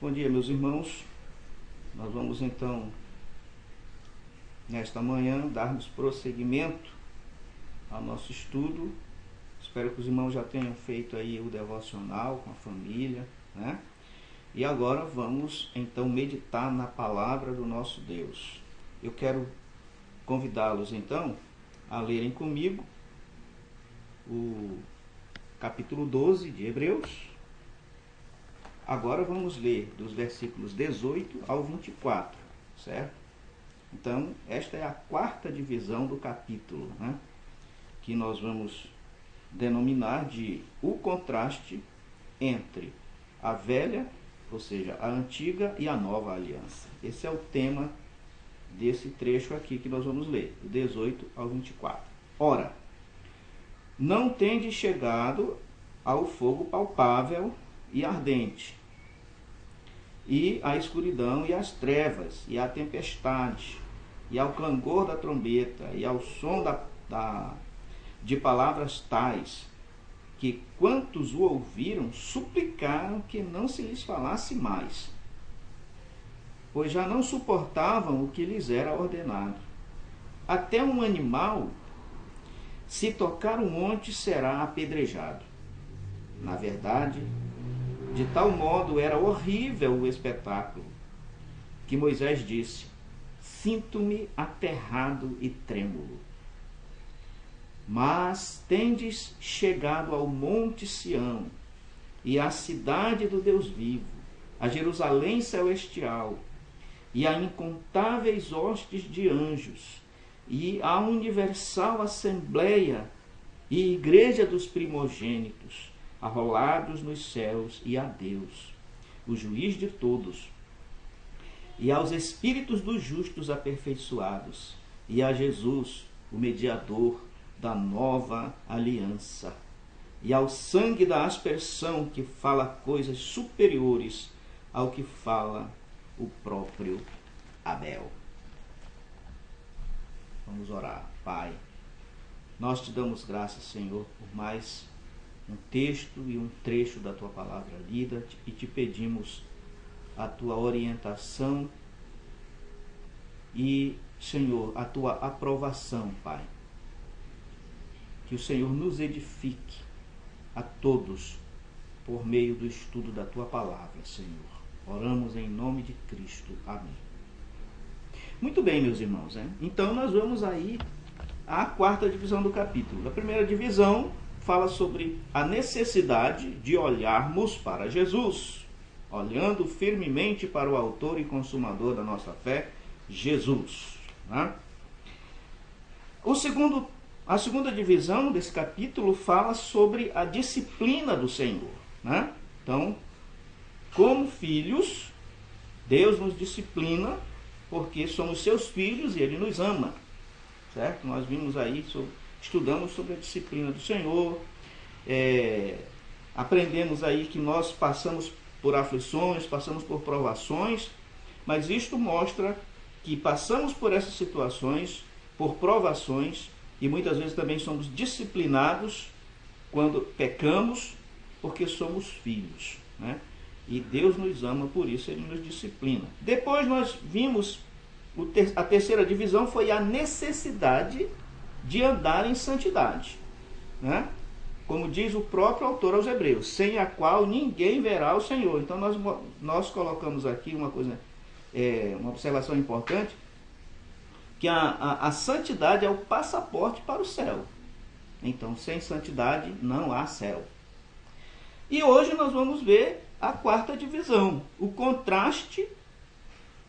Bom dia, meus irmãos. Nós vamos então, nesta manhã, darmos prosseguimento ao nosso estudo. Espero que os irmãos já tenham feito aí o devocional com a família, né? E agora vamos então meditar na palavra do nosso Deus. Eu quero convidá-los então a lerem comigo o capítulo 12 de Hebreus. Agora vamos ler dos versículos 18 ao 24, certo? Então, esta é a quarta divisão do capítulo, né? Que nós vamos denominar de o contraste entre a velha, ou seja, a antiga e a nova aliança. Esse é o tema desse trecho aqui que nós vamos ler, do 18 ao 24. Ora, não tendes chegado ao fogo palpável e ardente, e à escuridão e às trevas, e à tempestade, e ao clangor da trombeta, e ao som de palavras tais, que quantos o ouviram suplicaram que não se lhes falasse mais, pois já não suportavam o que lhes era ordenado. Até um animal, se tocar um monte, será apedrejado. Na verdade, de tal modo era horrível o espetáculo, que Moisés disse: sinto-me aterrado e trêmulo. Mas tendes chegado ao monte Sião, e à cidade do Deus vivo, a Jerusalém celestial, e a incontáveis hostes de anjos, e a universal assembleia e igreja dos primogênitos, arrolados nos céus, e a Deus, o juiz de todos, e aos espíritos dos justos aperfeiçoados, e a Jesus, o mediador da nova aliança, e ao sangue da aspersão, que fala coisas superiores ao que fala o próprio Abel. Vamos orar. Pai, nós te damos graças, Senhor, por mais um texto e um trecho da tua palavra lida, e te pedimos a tua orientação e, Senhor, a tua aprovação, Pai. Que o Senhor nos edifique a todos por meio do estudo da tua palavra, Senhor. Oramos em nome de Cristo. Amém. Muito bem, meus irmãos, né? Então nós vamos aí à quarta divisão do capítulo. A primeira divisão fala sobre a necessidade de olharmos para Jesus, olhando firmemente para o autor e consumador da nossa fé, Jesus, né? A segunda divisão desse capítulo fala sobre a disciplina do Senhor, né? Então, como filhos, Deus nos disciplina porque somos seus filhos e Ele nos ama, certo? Nós vimos aí, estudamos sobre a disciplina do Senhor, aprendemos aí que nós passamos por aflições, passamos por provações, mas isto mostra que passamos por essas situações, por provações, e muitas vezes também somos disciplinados quando pecamos, porque somos filhos, né? E Deus nos ama, por isso Ele nos disciplina. Depois nós vimos, a terceira divisão foi a necessidade de andar em santidade, né? Como diz o próprio autor aos Hebreus, sem a qual ninguém verá o Senhor. Então nós colocamos aqui uma coisa, uma observação importante, que a santidade é o passaporte para o céu. Então, sem santidade não há céu. E hoje nós vamos ver a quarta divisão, o contraste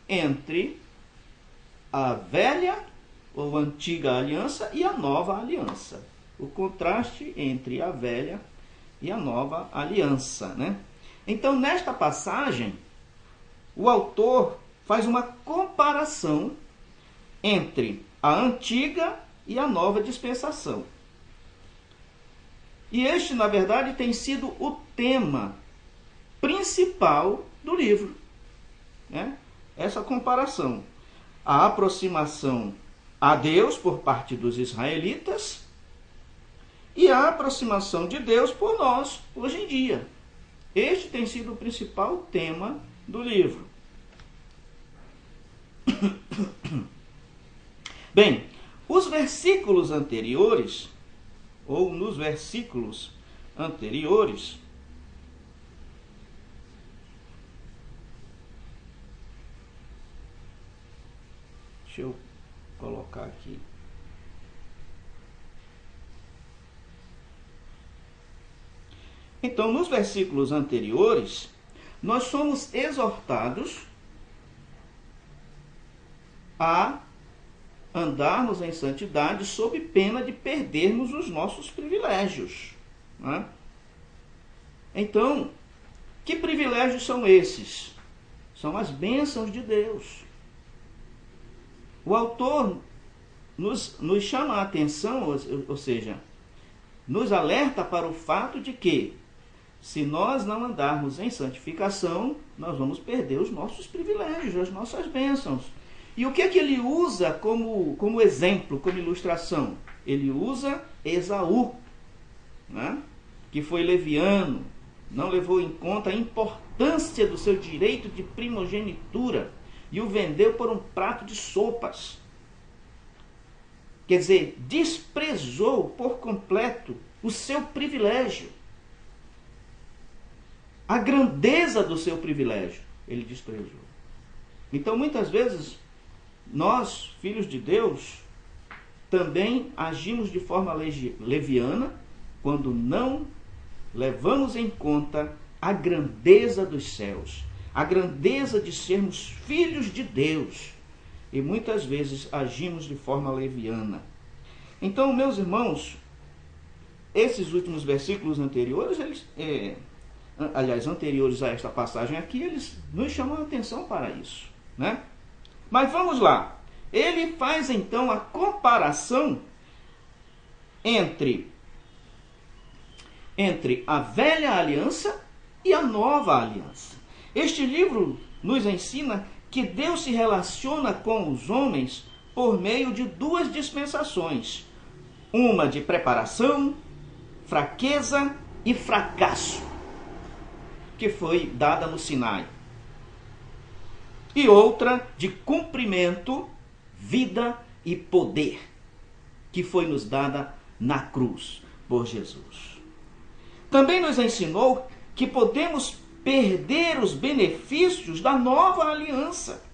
entre a velha ou antiga aliança e a nova aliança. O contraste entre a velha e a nova aliança, né? Então, nesta passagem, o autor faz uma comparação entre a antiga e a nova dispensação. E este, na verdade, tem sido o tema principal do livro, né? Essa comparação. A aproximação a Deus por parte dos israelitas e a aproximação de Deus por nós hoje em dia. Este tem sido o principal tema do livro. Bem, os versículos anteriores, ou nos versículos anteriores, deixa eu colocar aqui. Então, nos versículos anteriores, nós somos exortados a andarmos em santidade sob pena de perdermos os nossos privilégios, né? Então, que privilégios são esses? São as bênçãos de Deus. O autor nos chama a atenção, ou seja, nos alerta para o fato de que, se nós não andarmos em santificação, nós vamos perder os nossos privilégios, as nossas bênçãos. E o que é que ele usa como exemplo, como ilustração? Ele usa Esaú, né? Que foi leviano, não levou em conta a importância do seu direito de primogenitura e o vendeu por um prato de sopas. Quer dizer, desprezou por completo o seu privilégio. A grandeza do seu privilégio, ele desprezou. Então, muitas vezes, nós, filhos de Deus, também agimos de forma leviana quando não levamos em conta a grandeza dos céus, a grandeza de sermos filhos de Deus. E muitas vezes agimos de forma leviana. Então, meus irmãos, esses últimos versículos anteriores, anteriores a esta passagem aqui, eles nos chamam a atenção para isso, né? Mas vamos lá. Ele faz então a comparação entre a velha aliança e a nova aliança. Este livro nos ensina que Deus se relaciona com os homens por meio de duas dispensações. Uma de preparação, fraqueza e fracasso, que foi dada no Sinai. E outra de cumprimento, vida e poder, que foi nos dada na cruz por Jesus. Também nos ensinou que podemos perder os benefícios da nova aliança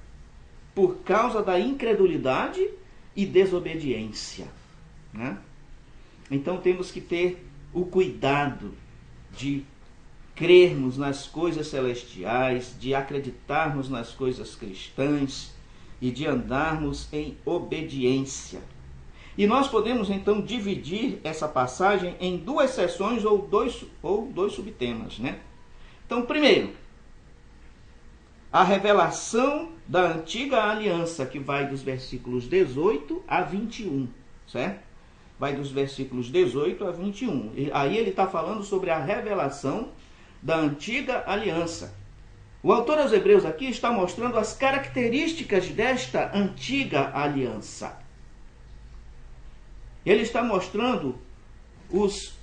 por causa da incredulidade e desobediência, né? Então temos que ter o cuidado de crermos nas coisas celestiais, de acreditarmos nas coisas cristãs e de andarmos em obediência. E nós podemos então dividir essa passagem em duas seções ou dois subtemas, né? Então, primeiro, a revelação da antiga aliança, que vai dos versículos 18 a 21, certo? Vai dos versículos 18 a 21. E aí ele está falando sobre a revelação da antiga aliança. O autor aos Hebreus aqui está mostrando as características desta antiga aliança. Ele está mostrando os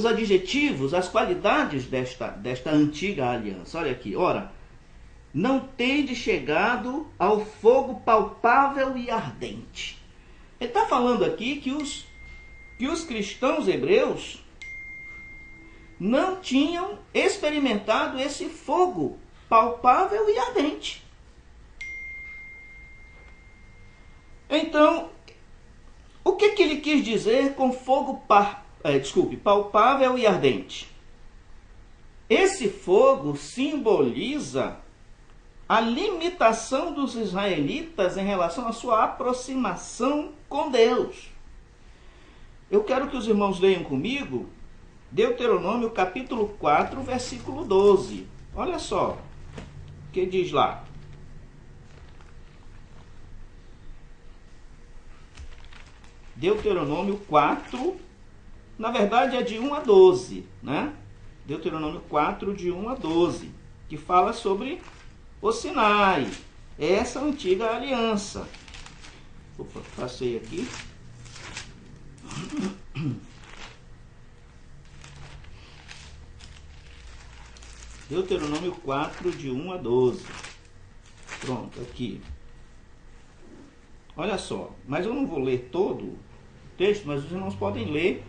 adjetivos, as qualidades desta antiga aliança. Olha aqui, ora, não tendes chegado ao fogo palpável e ardente. Ele está falando aqui que os cristãos hebreus não tinham experimentado esse fogo palpável e ardente. Então, o que ele quis dizer com fogo palpável e ardente? Esse fogo simboliza a limitação dos israelitas em relação à sua aproximação com Deus. Eu quero que os irmãos leiam comigo Deuteronômio capítulo 4, versículo 12. Olha só o que diz lá. Deuteronômio 4, na verdade é de 1 a 12, né? Deuteronômio 4, de 1 a 12, que fala sobre o Sinai, essa antiga aliança. Opa, passei aqui. Deuteronômio 4, de 1 a 12. Pronto, aqui. Olha só, mas eu não vou ler todo o texto, mas os irmãos podem ler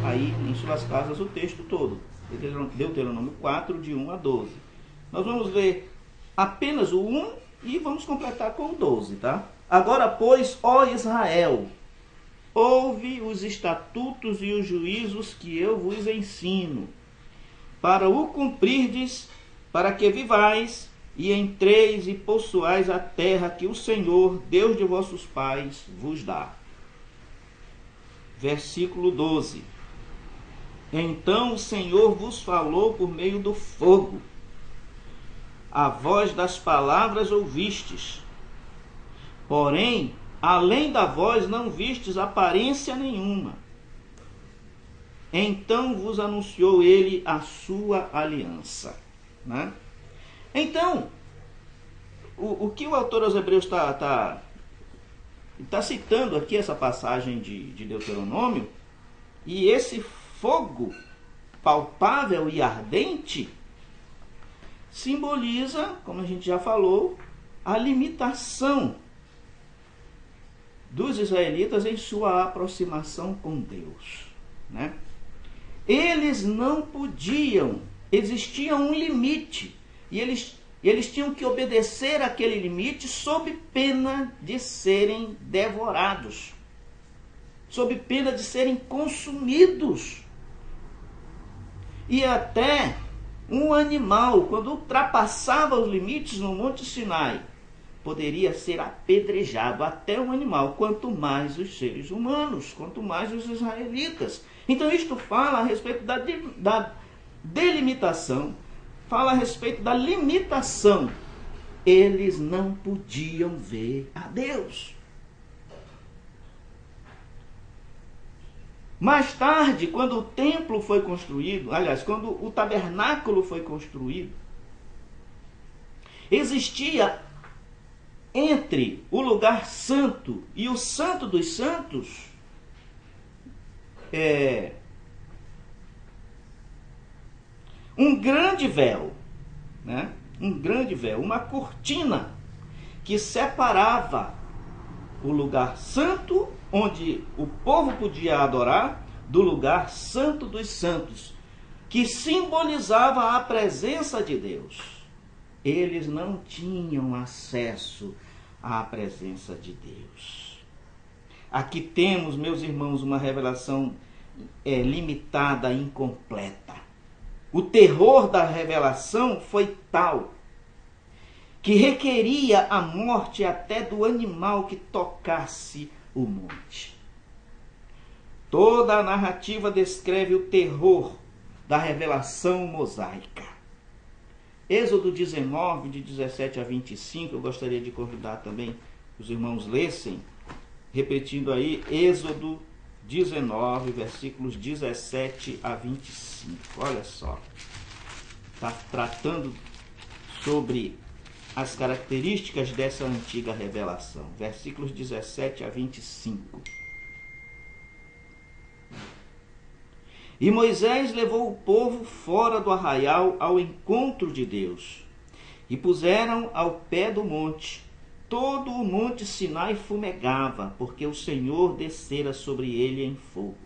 aí em suas casas o texto todo. Deuteronômio 4, de 1 a 12. Nós vamos ler apenas o 1 e vamos completar com o 12, tá? Agora, pois, ó Israel, ouve os estatutos e os juízos que eu vos ensino, para o cumprirdes, para que vivais e entreis e possuais a terra que o Senhor, Deus de vossos pais, vos dá. Versículo 12. Então o Senhor vos falou por meio do fogo. A voz das palavras ouvistes. Porém, além da voz não vistes aparência nenhuma. Então vos anunciou ele a sua aliança. Né? Então, o que o autor aos Hebreus está citando aqui, essa passagem de Deuteronômio, e esse fogo palpável e ardente simboliza, como a gente já falou, a limitação dos israelitas em sua aproximação com Deus. Né? Eles não podiam, existia um limite, e eles tinham que obedecer àquele limite sob pena de serem devorados, sob pena de serem consumidos. E até um animal, quando ultrapassava os limites no Monte Sinai, poderia ser apedrejado, até um animal, quanto mais os seres humanos, quanto mais os israelitas. Então isto fala a respeito da delimitação, fala a respeito da limitação. Eles não podiam ver a Deus. Mais tarde, quando o templo foi construído, aliás, quando o tabernáculo foi construído, existia entre o lugar santo e o santo dos santos um grande véu, né? Um grande véu, uma cortina que separava o lugar santo, onde o povo podia adorar, do lugar santo dos santos, que simbolizava a presença de Deus. Eles não tinham acesso à presença de Deus. Aqui temos, meus irmãos, uma revelação limitada e incompleta. O terror da revelação foi tal que requeria a morte até do animal que tocasse o monte. Toda a narrativa descreve o terror da revelação mosaica. Êxodo 19, de 17 a 25, eu gostaria de convidar também os irmãos lessem, repetindo aí, Êxodo 19, versículos 17 a 25. Olha só, está tratando sobre as características dessa antiga revelação. Versículos 17 a 25. E Moisés levou o povo fora do arraial ao encontro de Deus, e puseram ao pé do monte. Todo o monte Sinai fumegava, porque o Senhor descera sobre ele em fogo.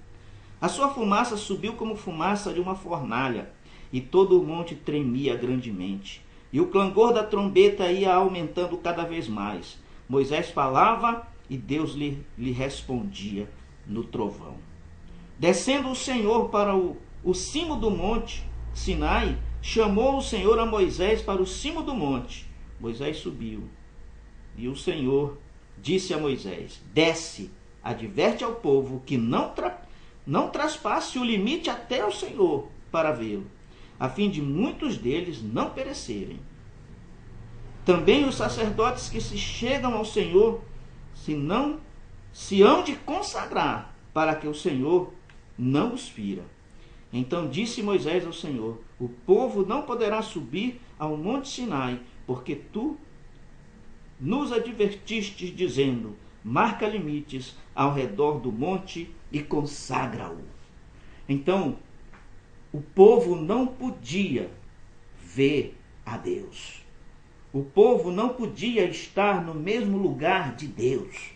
A sua fumaça subiu como fumaça de uma fornalha, e todo o monte tremia grandemente. E o clangor da trombeta ia aumentando cada vez mais. Moisés falava e Deus lhe respondia no trovão. Descendo o Senhor para o cimo do monte Sinai, chamou o Senhor a Moisés para o cimo do monte. Moisés subiu. E o Senhor disse a Moisés: desce, adverte ao povo que não traspasse o limite até o Senhor para vê-lo, a fim de muitos deles não perecerem. Também os sacerdotes que se chegam ao Senhor se hão de consagrar, para que o Senhor não os fira. Então disse Moisés ao Senhor: o povo não poderá subir ao monte Sinai, porque tu nos advertistes, dizendo: marca limites ao redor do monte e consagra-o. Então, o povo não podia ver a Deus. O povo não podia estar no mesmo lugar de Deus.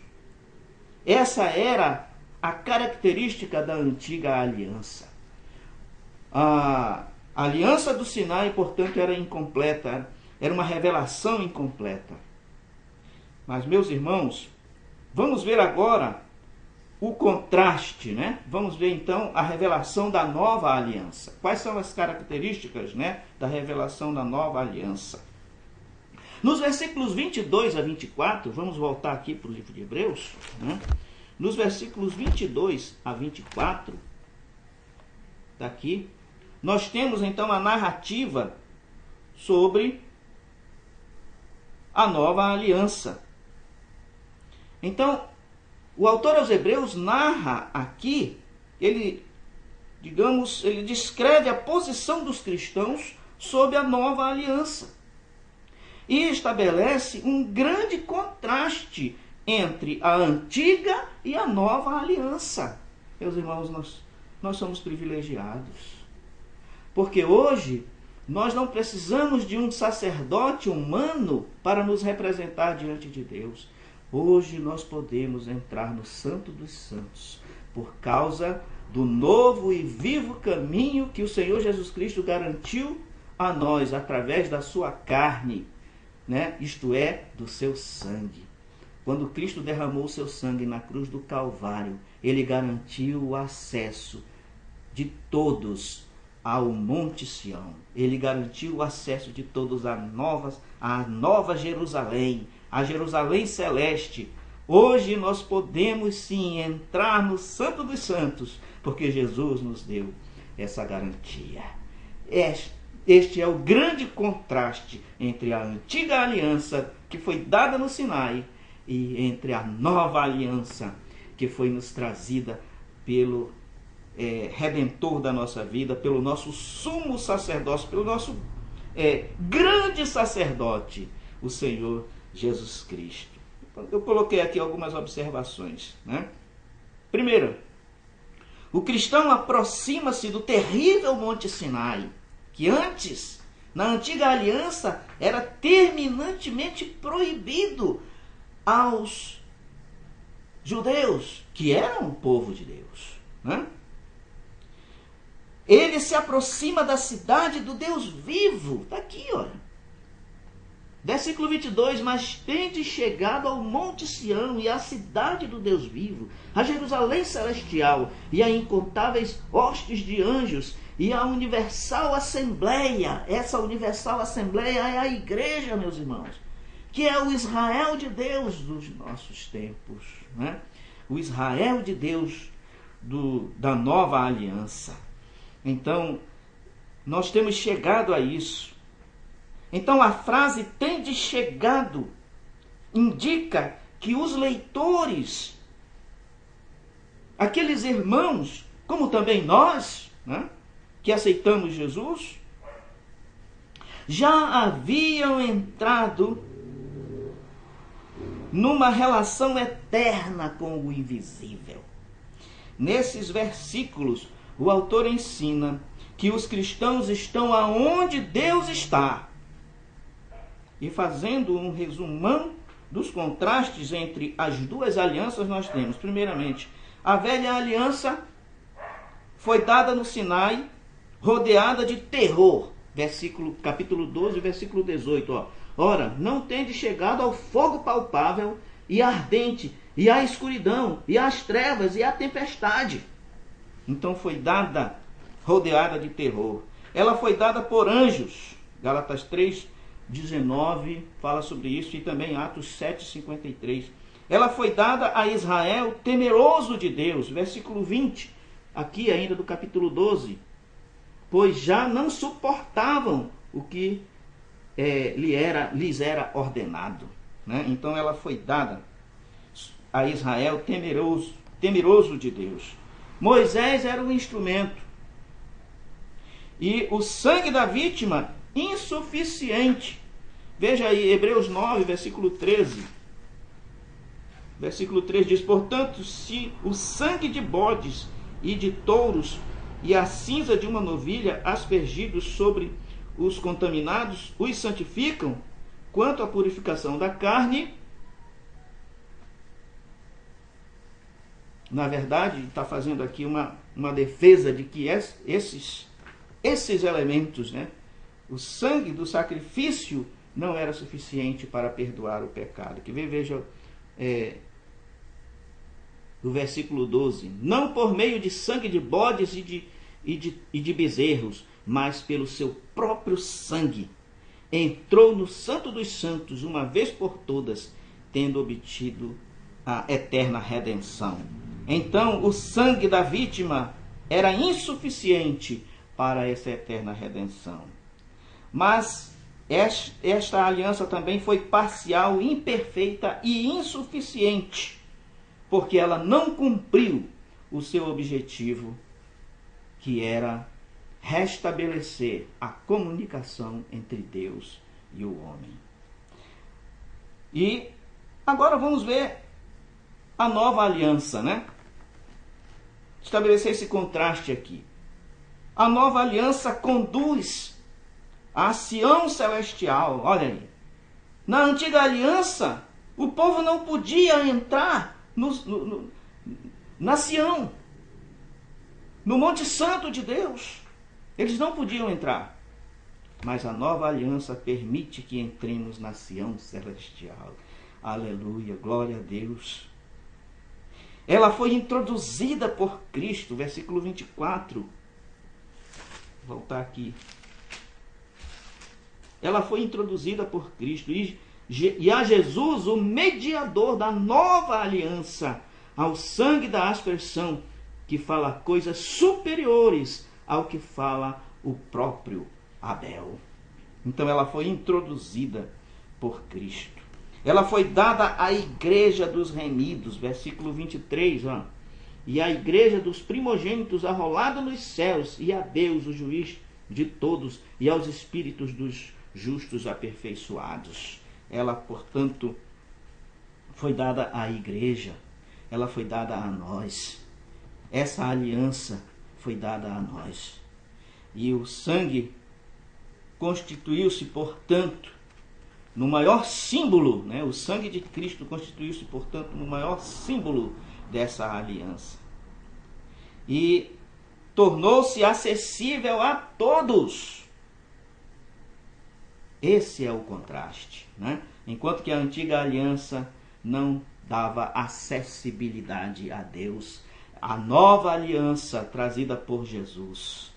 Essa era a característica da antiga aliança. A aliança do Sinai, portanto, era incompleta, era uma revelação incompleta. Mas, meus irmãos, vamos ver agora o contraste, né? Vamos ver então a revelação da nova aliança. Quais são as características, né, da revelação da nova aliança? Nos versículos 22 a 24, vamos voltar aqui para o livro de Hebreus, né? Nos versículos 22 a 24, daqui, nós temos então a narrativa sobre a nova aliança. Então, o autor aos Hebreus narra aqui, ele descreve a posição dos cristãos sob a nova aliança. E estabelece um grande contraste entre a antiga e a nova aliança. Meus irmãos, nós somos privilegiados. Porque hoje nós não precisamos de um sacerdote humano para nos representar diante de Deus. Hoje nós podemos entrar no Santo dos Santos por causa do novo e vivo caminho que o Senhor Jesus Cristo garantiu a nós através da sua carne, né? Isto é, do seu sangue. Quando Cristo derramou o seu sangue na cruz do Calvário, ele garantiu o acesso de todos ao Monte Sião. Ele garantiu o acesso de todos à nova Jerusalém, a Jerusalém celeste. Hoje nós podemos sim entrar no Santo dos Santos, porque Jesus nos deu essa garantia. Este é o grande contraste entre a antiga aliança que foi dada no Sinai e entre a nova aliança que foi nos trazida pelo Redentor da nossa vida, pelo nosso sumo sacerdócio, pelo nosso grande sacerdote, o Senhor Jesus Cristo. Eu coloquei aqui algumas observações, né? Primeiro, o cristão aproxima-se do terrível Monte Sinai, que antes, na antiga aliança, era terminantemente proibido aos judeus, que eram o povo de Deus, né? Ele se aproxima da cidade do Deus vivo. Está aqui, olha. Versículo 22. Mas tende chegado ao Monte Sião e à cidade do Deus vivo, a Jerusalém celestial e a incontáveis hostes de anjos e a universal assembleia. Essa universal assembleia é a igreja, meus irmãos, que é o Israel de Deus dos nossos tempos, né? O Israel de Deus da nova aliança. Então, nós temos chegado a isso. Então, a frase tende chegado indica que os leitores, aqueles irmãos, como também nós, né, que aceitamos Jesus, já haviam entrado numa relação eterna com o invisível. Nesses versículos, o autor ensina que os cristãos estão aonde Deus está. E fazendo um resumão dos contrastes entre as duas alianças, nós temos, primeiramente, a velha aliança foi dada no Sinai, rodeada de terror. Capítulo 12, versículo 18. Ora, não tende chegado ao fogo palpável e ardente, e à escuridão, e às trevas, e à tempestade. Então foi dada, rodeada de terror. Ela foi dada por anjos. Gálatas 3:19 fala sobre isso, e também Atos 7:53. Ela foi dada a Israel temeroso de Deus. Versículo 20, aqui ainda do capítulo 12. Pois já não suportavam o que lhes era ordenado, né? Então ela foi dada a Israel temeroso de Deus. Moisés era um instrumento. E o sangue da vítima insuficiente. Veja aí, Hebreus 9, versículo 13. Versículo 3 diz: portanto, se o sangue de bodes e de touros e a cinza de uma novilha aspergidos sobre os contaminados os santificam, quanto à purificação da carne, na verdade, está fazendo aqui uma defesa de que esses elementos, né, o sangue do sacrifício não era suficiente para perdoar o pecado. Que veja o versículo 12. Não por meio de sangue de bodes e de bezerros, mas pelo seu próprio sangue, entrou no Santo dos Santos uma vez por todas, tendo obtido a eterna redenção. Então, o sangue da vítima era insuficiente para essa eterna redenção. Mas esta aliança também foi parcial, imperfeita e insuficiente, porque ela não cumpriu o seu objetivo, que era restabelecer a comunicação entre Deus e o homem. E agora vamos ver a nova aliança, né? Estabelecer esse contraste aqui. A nova aliança conduz à Sião celestial. Olha aí. Na antiga aliança, o povo não podia entrar na Sião, no Monte Santo de Deus. Eles não podiam entrar. Mas a nova aliança permite que entremos na Sião celestial. Aleluia, glória a Deus. Ela foi introduzida por Cristo, versículo 24. Vou voltar aqui. Ela foi introduzida por Cristo e a Jesus, o mediador da nova aliança, ao sangue da aspersão, que fala coisas superiores ao que fala o próprio Abel. Então ela foi introduzida por Cristo. Ela foi dada à igreja dos remidos, versículo 23, ó. E à igreja dos primogênitos arrolada nos céus, e a Deus, o juiz de todos, e aos espíritos dos justos aperfeiçoados. Ela, portanto, foi dada à igreja. Ela foi dada a nós. Essa aliança foi dada a nós. E o sangue constituiu-se, portanto, no maior símbolo, né? O sangue de Cristo constituiu-se, portanto, no maior símbolo dessa aliança. E tornou-se acessível a todos. Esse é o contraste, né? Enquanto que a antiga aliança não dava acessibilidade a Deus, a nova aliança trazida por Jesus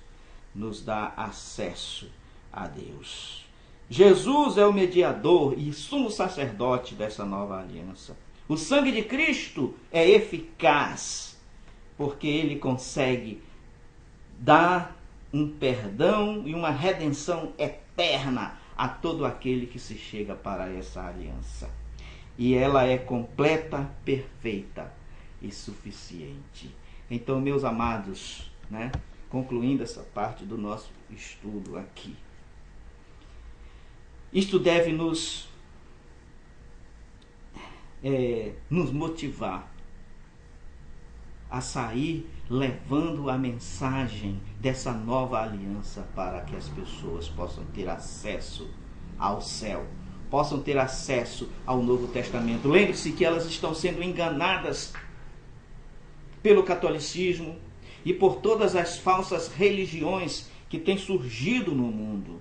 nos dá acesso a Deus. Jesus é o mediador e sumo sacerdote dessa nova aliança. O sangue de Cristo é eficaz, porque ele consegue dar um perdão e uma redenção eterna a todo aquele que se chega para essa aliança. E ela é completa, perfeita e suficiente. Então, meus amados, né, concluindo essa parte do nosso estudo aqui, isto deve nos motivar a sair levando a mensagem dessa nova aliança para que as pessoas possam ter acesso ao céu, possam ter acesso ao Novo Testamento. Lembre-se que elas estão sendo enganadas pelo catolicismo e por todas as falsas religiões que têm surgido no mundo.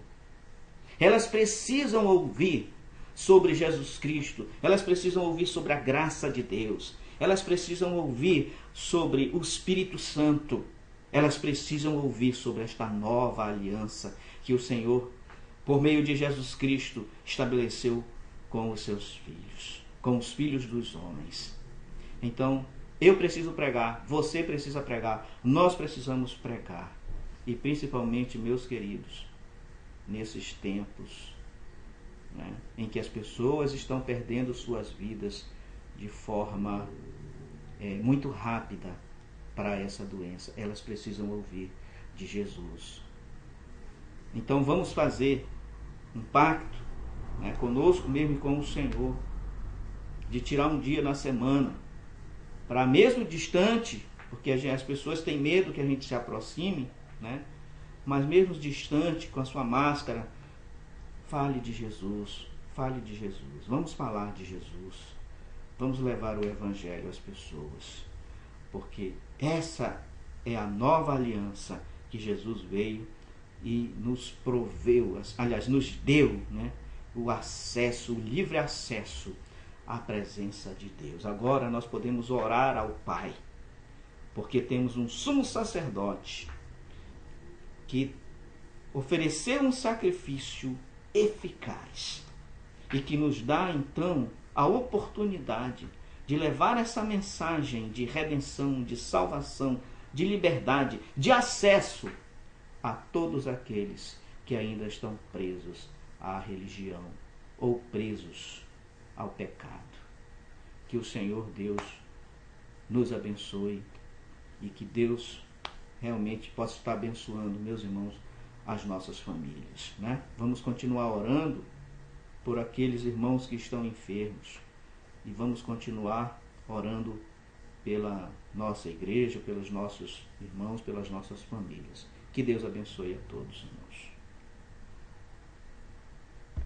Elas precisam ouvir sobre Jesus Cristo, elas precisam ouvir sobre a graça de Deus, elas precisam ouvir sobre o Espírito Santo, elas precisam ouvir sobre esta nova aliança que o Senhor, por meio de Jesus Cristo, estabeleceu com os seus filhos, com os filhos dos homens. Então, eu preciso pregar, você precisa pregar, nós precisamos pregar. E principalmente, meus queridos, nesses tempos, né, em que as pessoas estão perdendo suas vidas de forma muito rápida para essa doença, elas precisam ouvir de Jesus. Então vamos fazer um pacto, né, conosco mesmo e com o Senhor, de tirar um dia na semana, para mesmo distante, porque as pessoas têm medo que a gente se aproxime, né, mas mesmo distante, com a sua máscara, fale de Jesus, fale de Jesus. Vamos falar de Jesus. Vamos levar o Evangelho às pessoas, porque essa é a nova aliança que Jesus veio e nos proveu, aliás, nos deu, né, o acesso, o livre acesso à presença de Deus. Agora nós podemos orar ao Pai, porque temos um sumo sacerdote que ofereceu um sacrifício eficaz e que nos dá então a oportunidade de levar essa mensagem de redenção, de salvação, de liberdade, de acesso a todos aqueles que ainda estão presos à religião ou presos ao pecado. Que o Senhor Deus nos abençoe e que Deus realmente possa estar abençoando, meus irmãos, as nossas famílias, né? Vamos continuar orando por aqueles irmãos que estão enfermos e vamos continuar orando pela nossa igreja, pelos nossos irmãos, pelas nossas famílias. Que Deus abençoe a todos, irmãos.